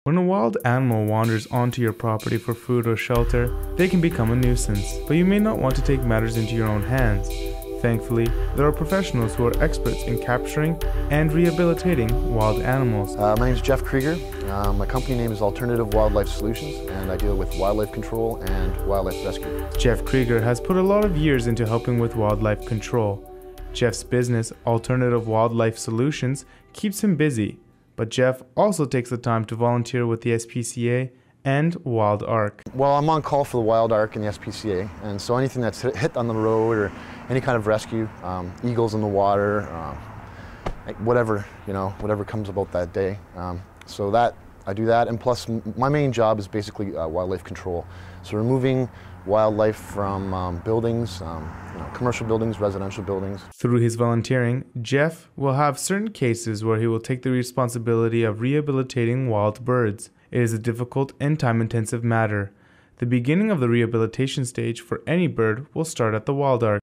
When a wild animal wanders onto your property for food or shelter, they can become a nuisance, but you may not want to take matters into your own hands. Thankfully, there are professionals who are experts in capturing and rehabilitating wild animals. My name is Jeff Krieger. My company name is Alternative Wildlife Solutions, and I deal with wildlife control and wildlife rescue. Jeff Krieger has put a lot of years into helping with wildlife control. Jeff's business, Alternative Wildlife Solutions, keeps him busy, but Jeff also takes the time to volunteer with the SPCA and Wild Ark. Well, I'm on call for the Wild Ark and the SPCA, and so anything that's hit on the road or any kind of rescue, eagles in the water, whatever, whatever comes about that day. So that I do that, and plus my main job is basically wildlife control. So removing wildlife from buildings, commercial buildings, residential buildings. Through his volunteering, Jeff will have certain cases where he will take the responsibility of rehabilitating wild birds. It is a difficult and time-intensive matter. The beginning of the rehabilitation stage for any bird will start at the Wild Ark.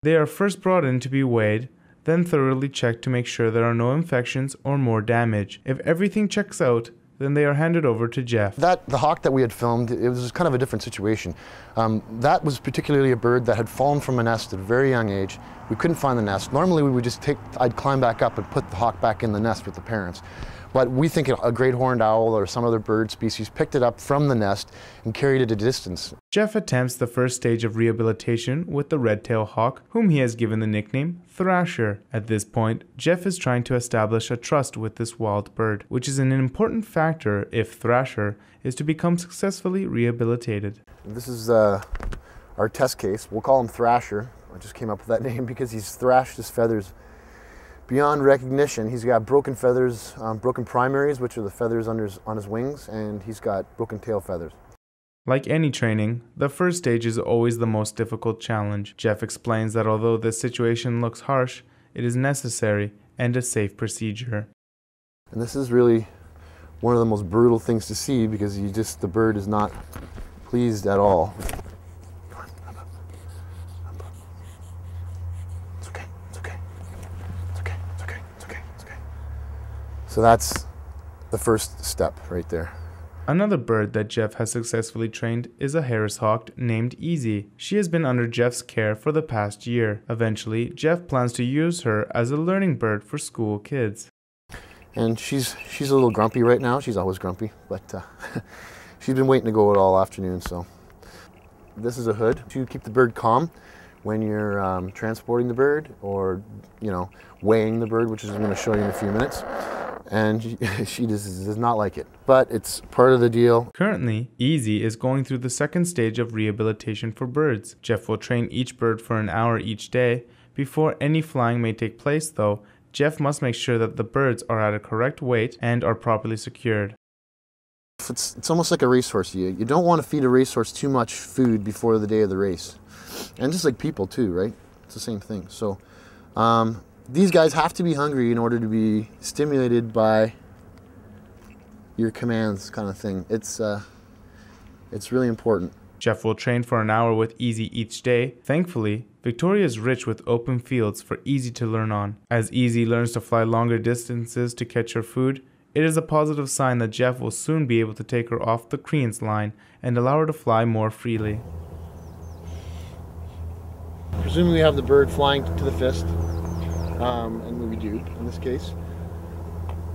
They are first brought in to be weighed, then thoroughly checked to make sure there are no infections or more damage. If everything checks out, then they are handed over to Jeff. The hawk that we had filmed, it was kind of a different situation. That was particularly a bird that had fallen from a nest at a very young age. We couldn't find the nest. Normally we would just I'd climb back up and put the hawk back in the nest with the parents. But we think a great horned owl or some other bird species picked it up from the nest and carried it a distance. Jeff attempts the first stage of rehabilitation with the red-tailed hawk, whom he has given the nickname Thrasher. At this point, Jeff is trying to establish a trust with this wild bird, which is an important factor if Thrasher is to become successfully rehabilitated. This is our test case. We'll call him Thrasher. I just came up with that name because he's thrashed his feathers beyond recognition. He's got broken feathers, broken primaries, which are the feathers on his wings, and he's got broken tail feathers. Like any training, the first stage is always the most difficult challenge. Jeff explains that although this situation looks harsh, it is necessary and a safe procedure. And this is really one of the most brutal things to see because the bird is not pleased at all. So that's the first step right there. Another bird that Jeff has successfully trained is a Harris hawk named Easy. She has been under Jeff's care for the past year. Eventually, Jeff plans to use her as a learning bird for school kids. And she's a little grumpy right now. She's always grumpy, but she's been waiting to go out all afternoon. So this is a hood to keep the bird calm when you're transporting the bird or weighing the bird, which is I'm going to show you in a few minutes. And she does not like it, but it's part of the deal. Currently, Easy is going through the second stage of rehabilitation for birds. Jeff will train each bird for an hour each day. Before any flying may take place though, Jeff must make sure that the birds are at a correct weight and are properly secured. It's almost like a racehorse. You don't want to feed a racehorse too much food before the day of the race. And just like people too, right? It's the same thing. So these guys have to be hungry in order to be stimulated by your commands, kind of thing. It's really important. Jeff will train for an hour with Easy each day. Thankfully, Victoria is rich with open fields for Easy to learn on. As Easy learns to fly longer distances to catch her food, it is a positive sign that Jeff will soon be able to take her off the clearance line and allow her to fly more freely. Presumably we have the bird flying to the fist. And we do in this case.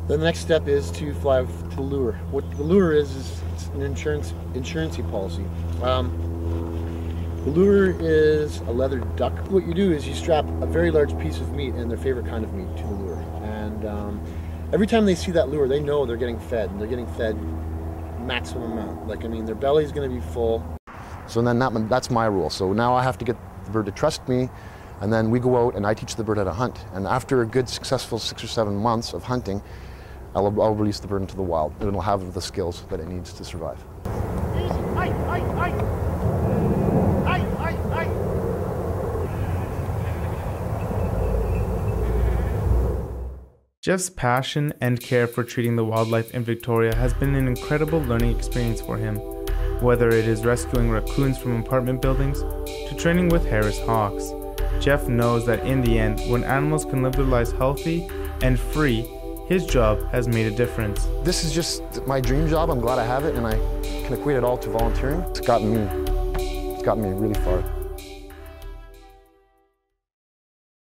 Then the next step is to fly to the lure. What the lure is it's an insurance-y policy. The lure is a leather duck. What you do is you strap a very large piece of meat and their favorite kind of meat to the lure. And every time they see that lure, they know they're getting fed. And they're getting fed maximum amount. Their belly's going to be full. So then that's my rule. So now I have to get the bird to trust me. And then we go out and I teach the bird how to hunt. And after a good successful 6 or 7 months of hunting, I'll release the bird into the wild. And it'll have the skills that it needs to survive. Jeff's passion and care for treating the wildlife in Victoria has been an incredible learning experience for him. Whether it is rescuing raccoons from apartment buildings to training with Harris hawks, Jeff knows that in the end, when animals can live their lives healthy and free, His job has made a difference. This is just my dream job. I'm glad I have it, and I can equate it all to volunteering. It's gotten me really far.